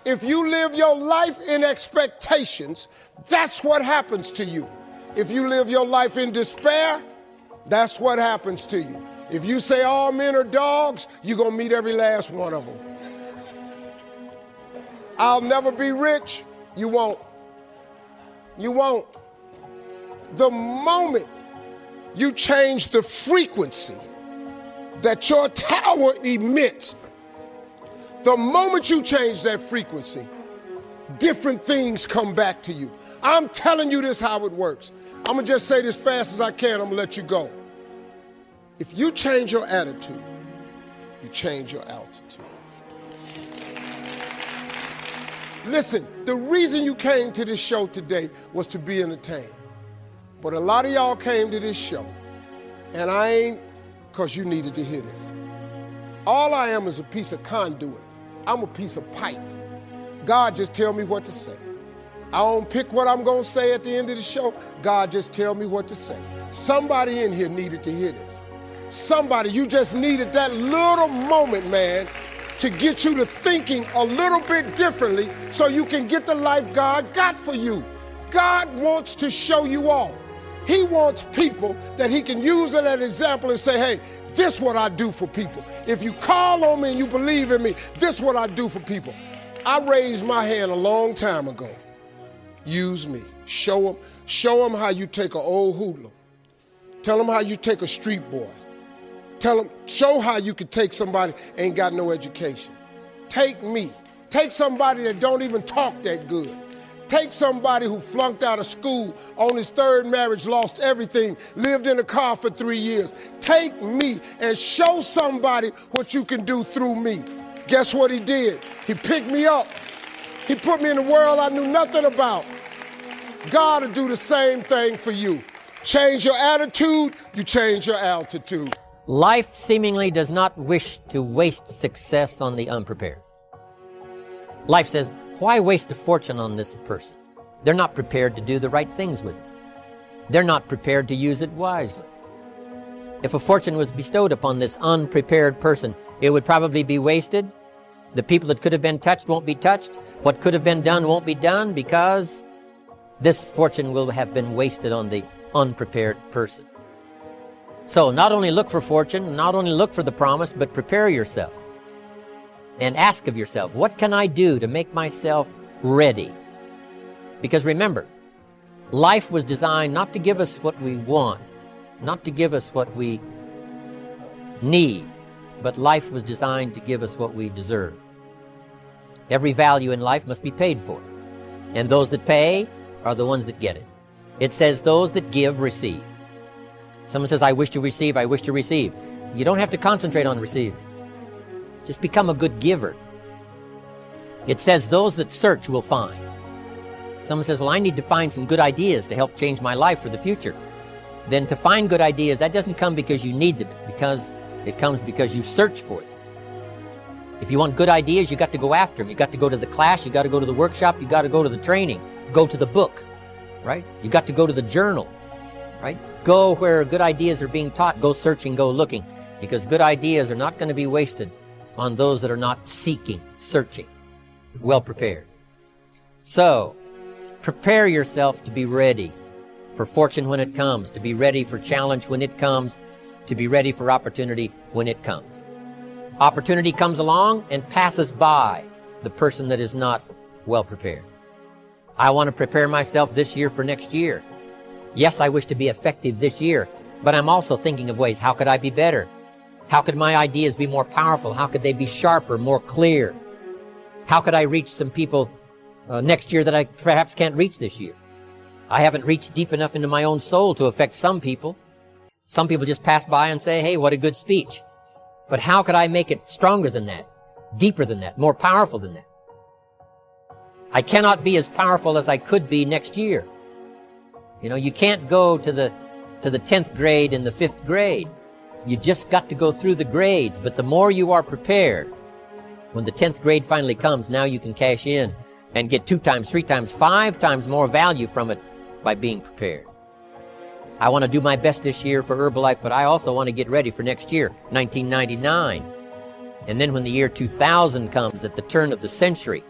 If you live your life in expectations, that's what happens to you. If you live your life in despair, that's what happens to you. If you say all men are dogs, you're going to meet every last one of them. I'll never be rich, you won't. You won't. The moment you change the frequency that your tower emits, the moment you change that frequency, different things come back to you. I'm telling you this how it works. I'm going to just say this fast as I can. I'm going to let you go. If you change your attitude, you change your altitude. Listen, the reason you came to this show today was to be entertained. But a lot of y'all came to this show, and I ain't because you needed to hear this. All I am is a piece of conduit. I'm a piece of pipe. God just tell me what to say. I don't pick what I'm going to say at the end of the show. God just tell me what to say. Somebody in here needed to hear this. Somebody, you just needed that little moment, man, to get you to thinking a little bit differently so you can get the life God got for you. God wants to show you off. He wants people that he can use as an example and say, hey, this is what I do for people. If you call on me and you believe in me, this is what I do for people. I raised my hand a long time ago. Use me. Show them how you take an old hoodlum. Tell them how you take a street boy. Show how you could take somebody ain't got no education. Take me. Take somebody that don't even talk that good. Take somebody who flunked out of school on his third marriage, lost everything, lived in a car for 3 years. Take me and show somebody what you can do through me. Guess what he did? He picked me up. He put me in a world I knew nothing about. God will do the same thing for you. Change your attitude, you change your altitude. Life seemingly does not wish to waste success on the unprepared. Life says, why waste a fortune on this person? They're not prepared to do the right things with it. They're not prepared to use it wisely. If a fortune was bestowed upon this unprepared person, it would probably be wasted. The people that could have been touched won't be touched. What could have been done won't be done because this fortune will have been wasted on the unprepared person. So not only look for fortune, not only look for the promise, but prepare yourself. And ask of yourself, what can I do to make myself ready? Because remember, life was designed not to give us what we want, not to give us what we need, but life was designed to give us what we deserve. Every value in life must be paid for, and those that pay are the ones that get it. It says those that give receive. Someone says, I wish to receive, I wish to receive. You don't have to concentrate on receiving. Just become a good giver. It says those that search will find. Someone says, well, I need to find some good ideas to help change my life for the future. Then to find good ideas, that doesn't come because you need them, because it comes because you search for them. If you want good ideas, you got to go after them. You got to go to the class, you got to go to the workshop, you got to go to the training, go to the book, right? You got to go to the journal, right? Go where good ideas are being taught. Go searching, go looking, because good ideas are not going to be wasted on those that are not seeking, searching, well prepared. So, prepare yourself to be ready for fortune when it comes, to be ready for challenge when it comes, to be ready for opportunity when it comes. Opportunity comes along and passes by the person that is not well prepared. I want to prepare myself this year for next year. Yes, I wish to be effective this year, but I'm also thinking of ways, how could I be better? How could my ideas be more powerful? How could they be sharper, more clear? How could I reach some people next year that I perhaps can't reach this year? I haven't reached deep enough into my own soul to affect some people. Some people just pass by and say, hey, what a good speech. But how could I make it stronger than that, deeper than that, more powerful than that? I cannot be as powerful as I could be next year. You know, you can't go to the 10th grade in the 5th grade. You just got to go through the grades. But the more you are prepared, when the 10th grade finally comes, now you can cash in and get 2 times, 3 times, 5 times more value from it by being prepared. I want to do my best this year for Herbalife, but I also want to get ready for next year, 1999. And then when the year 2000 comes, at the turn of the century,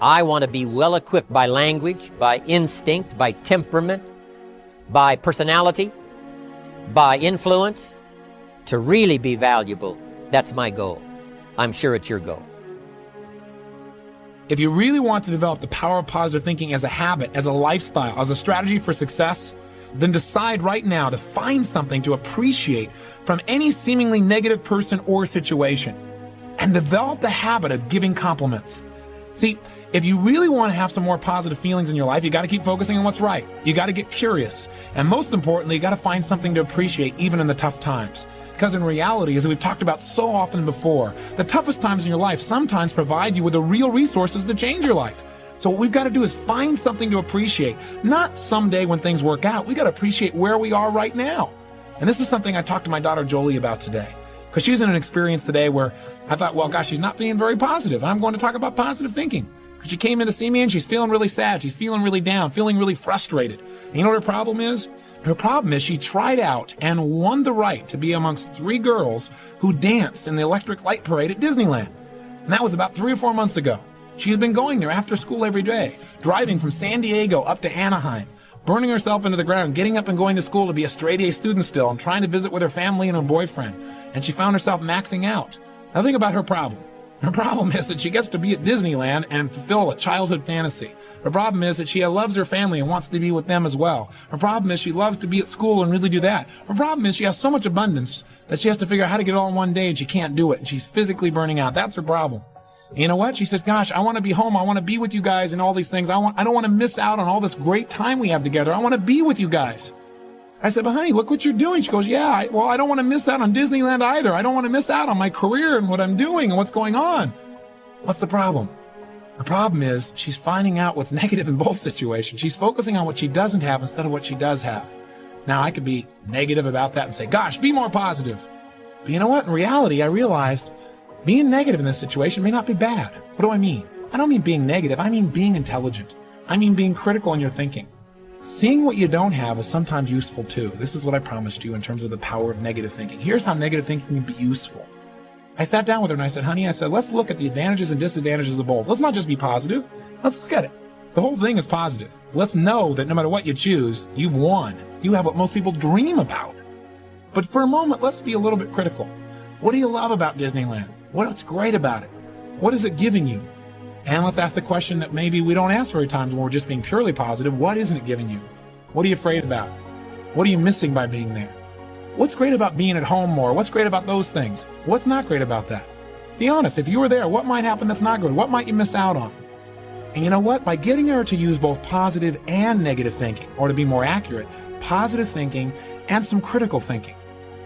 I want to be well equipped by language, by instinct, by temperament, by personality, by influence, to really be valuable. That's my goal. I'm sure it's your goal. If you really want to develop the power of positive thinking as a habit, as a lifestyle, as a strategy for success, then decide right now to find something to appreciate from any seemingly negative person or situation, and develop the habit of giving compliments. See, if you really want to have some more positive feelings in your life, you got to keep focusing on what's right. You got to get curious. And most importantly, you got to find something to appreciate even in the tough times. Because in reality, as we've talked about so often before, the toughest times in your life sometimes provide you with the real resources to change your life. So what we've got to do is find something to appreciate. Not someday when things work out. We got to appreciate where we are right now. And this is something I talked to my daughter Jolie about today. Because she's in an experience today where I thought, well, gosh, she's not being very positive. I'm going to talk about positive thinking. Because she came in to see me and she's feeling really sad. She's feeling really down, feeling really frustrated. And you know what her problem is? Her problem is she tried out and won the right to be amongst 3 girls who danced in the Electric Light Parade at Disneyland. And that was about 3 or 4 months ago. She's been going there after school every day, driving from San Diego up to Anaheim, burning herself into the ground, getting up and going to school to be a straight-A student still, and trying to visit with her family and her boyfriend. And she found herself maxing out. Now think about her problem. Her problem is that she gets to be at Disneyland and fulfill a childhood fantasy. Her problem is that she loves her family and wants to be with them as well. Her problem is she loves to be at school and really do that. Her problem is she has so much abundance that she has to figure out how to get it all in one day and she can't do it. And she's physically burning out. That's her problem. And you know what? She says, gosh, I want to be home. I want to be with you guys and all these things. I don't want to miss out on all this great time we have together. I want to be with you guys. I said, but honey, look what you're doing. She goes, yeah, I don't want to miss out on Disneyland either. I don't want to miss out on my career and what I'm doing and what's going on. What's the problem? The problem is she's finding out what's negative in both situations. She's focusing on what she doesn't have instead of what she does have. Now, I could be negative about that and say, gosh, be more positive. But you know what? In reality, I realized being negative in this situation may not be bad. What do I mean? I don't mean being negative. I mean being intelligent. I mean being critical in your thinking. Seeing what you don't have is sometimes useful too. This is what I promised you in terms of the power of negative thinking. Here's how negative thinking can be useful. I sat down with her and I said, honey, let's look at the advantages and disadvantages of both. Let's not just be positive. Let's look at it. The whole thing is positive. Let's know that no matter what you choose, you've won. You have what most people dream about. But for a moment, let's be a little bit critical. What do you love about Disneyland? What's great about it? What is it giving you? And let's ask the question that maybe we don't ask very times when we're just being purely positive. What isn't it giving you? What are you afraid about? What are you missing by being there? What's great about being at home more? What's great about those things? What's not great about that? Be honest. If you were there, what might happen that's not good? What might you miss out on? And you know what? By getting her to use both positive and negative thinking, or to be more accurate, positive thinking and some critical thinking,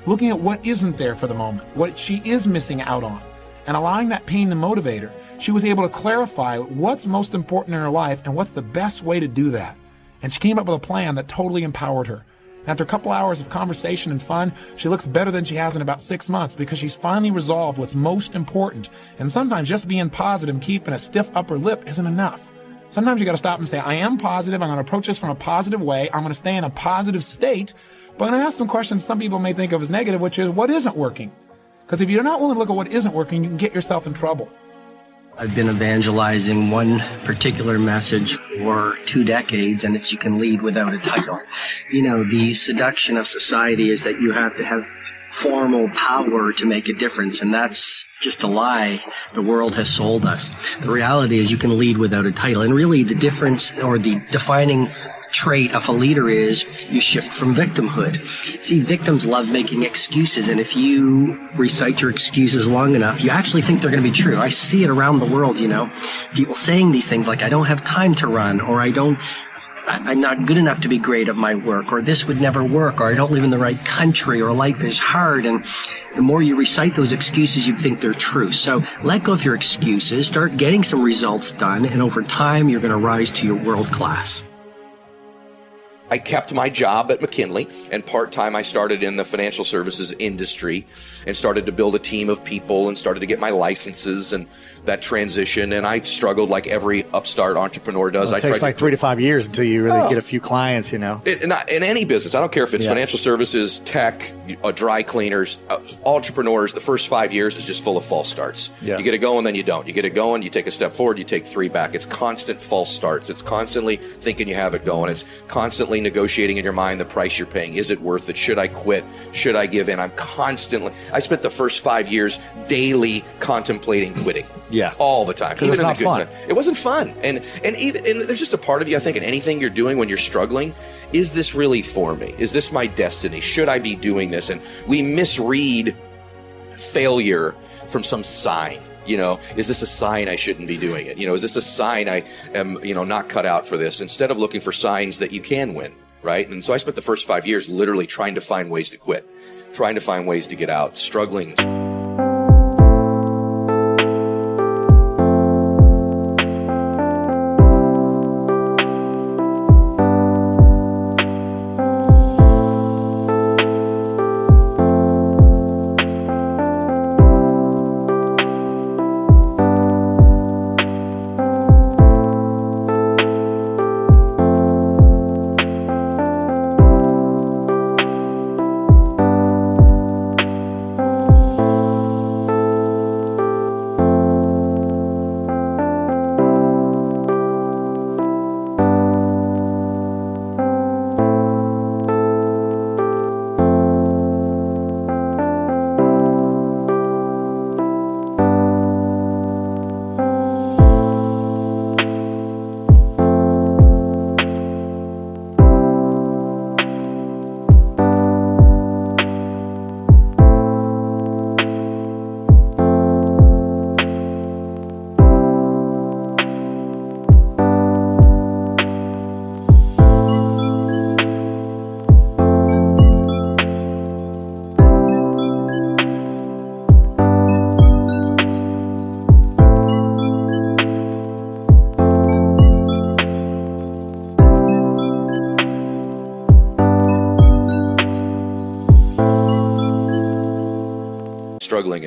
looking at what isn't there for the moment, what she is missing out on, and allowing that pain to motivate her, she was able to clarify what's most important in her life and what's the best way to do that. And she came up with a plan that totally empowered her. And after a couple hours of conversation and fun, she looks better than she has in about 6 months because she's finally resolved what's most important. And sometimes just being positive and keeping a stiff upper lip isn't enough. Sometimes you got to stop and say, I am positive. I'm going to approach this from a positive way. I'm going to stay in a positive state. But I'm going to ask some questions some people may think of as negative, which is, what isn't working? Because if you're not willing to look at what isn't working, you can get yourself in trouble. I've been evangelizing one particular message for 2 decades, and it's you can lead without a title. You know, the seduction of society is that you have to have formal power to make a difference, and that's just a lie the world has sold us. The reality is you can lead without a title, and really the difference or the defining trait of a leader is you shift from victimhood. See, victims love making excuses, and if you recite your excuses long enough, you actually think they're going to be true. I see it around the world, you know, people saying these things like, I don't have time to run, or I'm not good enough to be great at my work, or this would never work, or I don't live in the right country, or life is hard. And the more you recite those excuses, you think they're true. So let go of your excuses, start getting some results done, and over time, you're going to rise to your world class. I kept my job at McKinley, and part-time I started in the financial services industry and started to build a team of people and started to get my licenses and that transition. And I struggled like every upstart entrepreneur does. Well, it takes like 3 to 5 years until you really get a few clients, you know. In any business, I don't care if it's financial services, tech, dry cleaners, entrepreneurs, the first 5 years is just full of false starts. Yeah. You get it going, then you don't. You get it going, you take a step forward, you take 3 back. It's constant false starts. It's constantly thinking you have it going. It's constantly negotiating in your mind the price you're paying. Is it worth it? Should I quit? Should I give in? I spent the first 5 years daily contemplating quitting. Yeah. All the time. Because it's not fun. It wasn't fun. And there's just a part of you, I think, in anything you're doing when you're struggling, is this really for me? Is this my destiny? Should I be doing this? And we misread failure from some sign. Is this a sign I shouldn't be doing it? Is this a sign I am, not cut out for this? Instead of looking for signs that you can win, right? And so I spent the first 5 years literally trying to find ways to quit, trying to find ways to get out, struggling.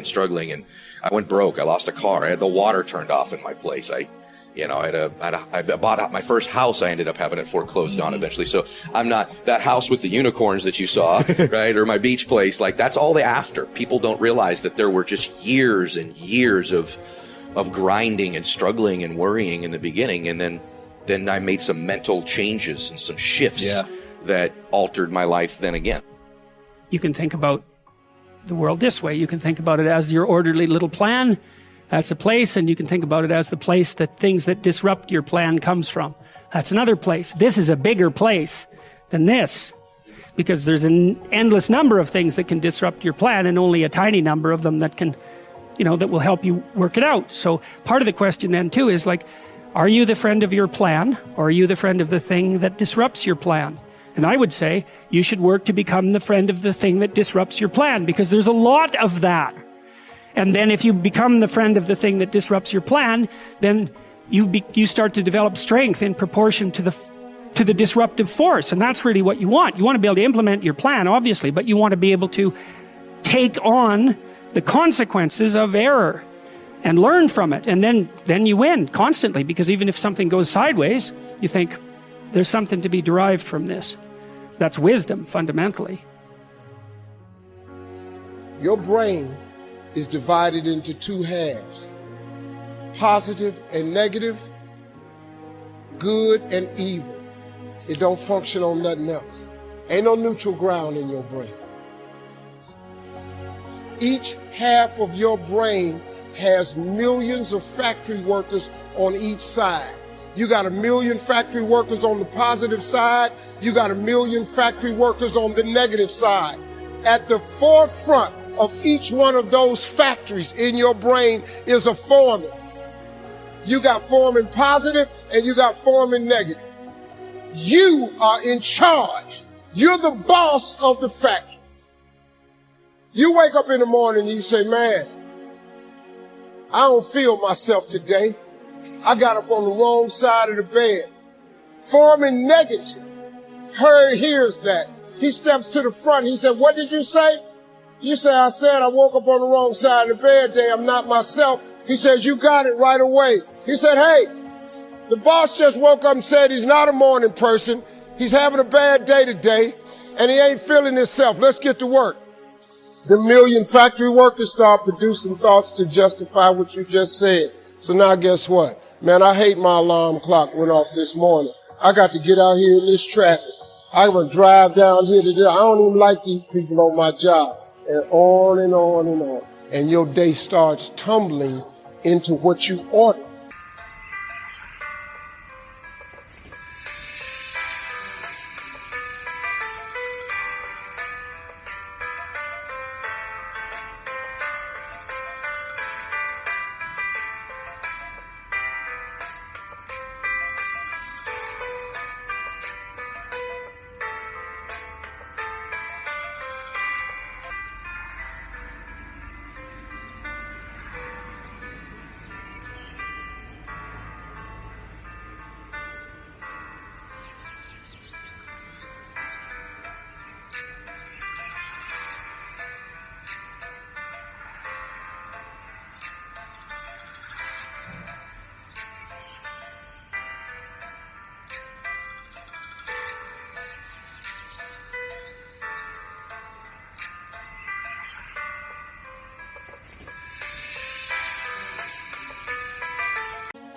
Struggling, and I went broke. I lost a car. I had the water turned off in my place. I bought my first house. I ended up having it foreclosed on eventually. So I'm not that house with the unicorns that you saw, right? Or my beach place. Like, that's all the after. People don't realize that there were just years and years of grinding and struggling and worrying in the beginning. And then I made some mental changes and some shifts that altered my life then again. You can think about the world this way. You can think about it as your orderly little plan. That's a place. And you can think about it as the place that things that disrupt your plan comes from. That's another place. This is a bigger place than this, because there's an endless number of things that can disrupt your plan, and only a tiny number of them that can, that will help you work it out. So part of the question then too is, like, are you the friend of your plan, or are you the friend of the thing that disrupts your plan? And I would say you should work to become the friend of the thing that disrupts your plan, because there's a lot of that. And then if you become the friend of the thing that disrupts your plan, then you start to develop strength in proportion to the disruptive force. And that's really what you want. You want to be able to implement your plan, obviously, but you want to be able to take on the consequences of error and learn from it. And then you win constantly, because even if something goes sideways, you think, there's something to be derived from this. That's wisdom, fundamentally. Your brain is divided into 2 halves: positive and negative, good and evil. It don't function on nothing else. Ain't no neutral ground in your brain. Each half of your brain has millions of factory workers on each side. You got 1 million factory workers on the positive side. You got 1 million factory workers on the negative side. At the forefront of each one of those factories in your brain is a foreman. You got foreman positive and you got foreman negative. You are in charge. You're the boss of the factory. You wake up in the morning and you say, man, I don't feel myself today. I got up on the wrong side of the bed. Foreman negative hears that. He steps to the front. He said, what did you say? You say, I said I woke up on the wrong side of the bed today. I'm not myself. He says, you got it right away. He said, hey, the boss just woke up and said he's not a morning person. He's having a bad day today, and he ain't feeling himself. Let's get to work. The million factory workers start producing thoughts to justify what you just said. So now guess what? Man, I hate my alarm clock went off this morning. I got to get out here in this traffic. I'm going to drive down here to there. I don't even like these people on my job. And on and on and on. And your day starts tumbling into what you ordered.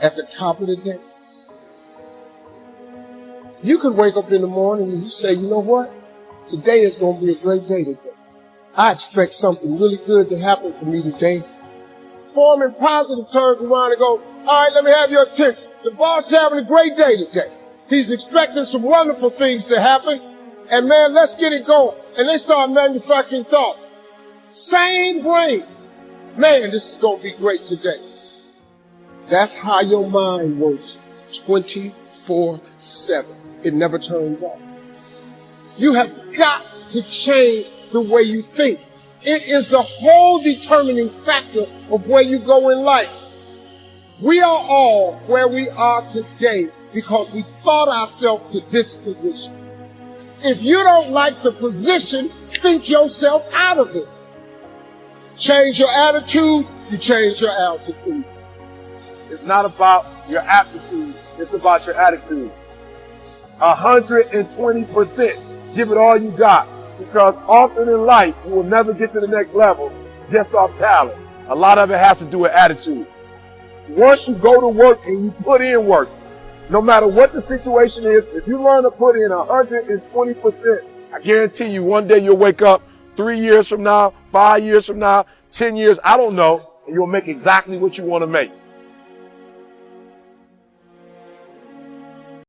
At the top of the day. You could wake up in the morning and you say, you know what? Today is going to be a great day today. I expect something really good to happen for me today. Forming positive turns around and go, all right, let me have your attention. The boss is having a great day today. He's expecting some wonderful things to happen. And man, let's get it going. And they start manufacturing thoughts. Same brain. Man, this is going to be great today. That's how your mind works 24/7. It never turns off. You have got to change the way you think. It is the whole determining factor of where you go in life. We are all where we are today because we thought ourselves to this position. If you don't like the position, think yourself out of it. Change your attitude, you change your altitude. It's not about your aptitude, it's about your attitude. 120%. Give it all you got. Because often in life, you will never get to the next level just off talent. A lot of it has to do with attitude. Once you go to work and you put in work, no matter what the situation is, if you learn to put in 120%, I guarantee you one day you'll wake up 3 years from now, 5 years from now, 10 years, I don't know, and you'll make exactly what you want to make.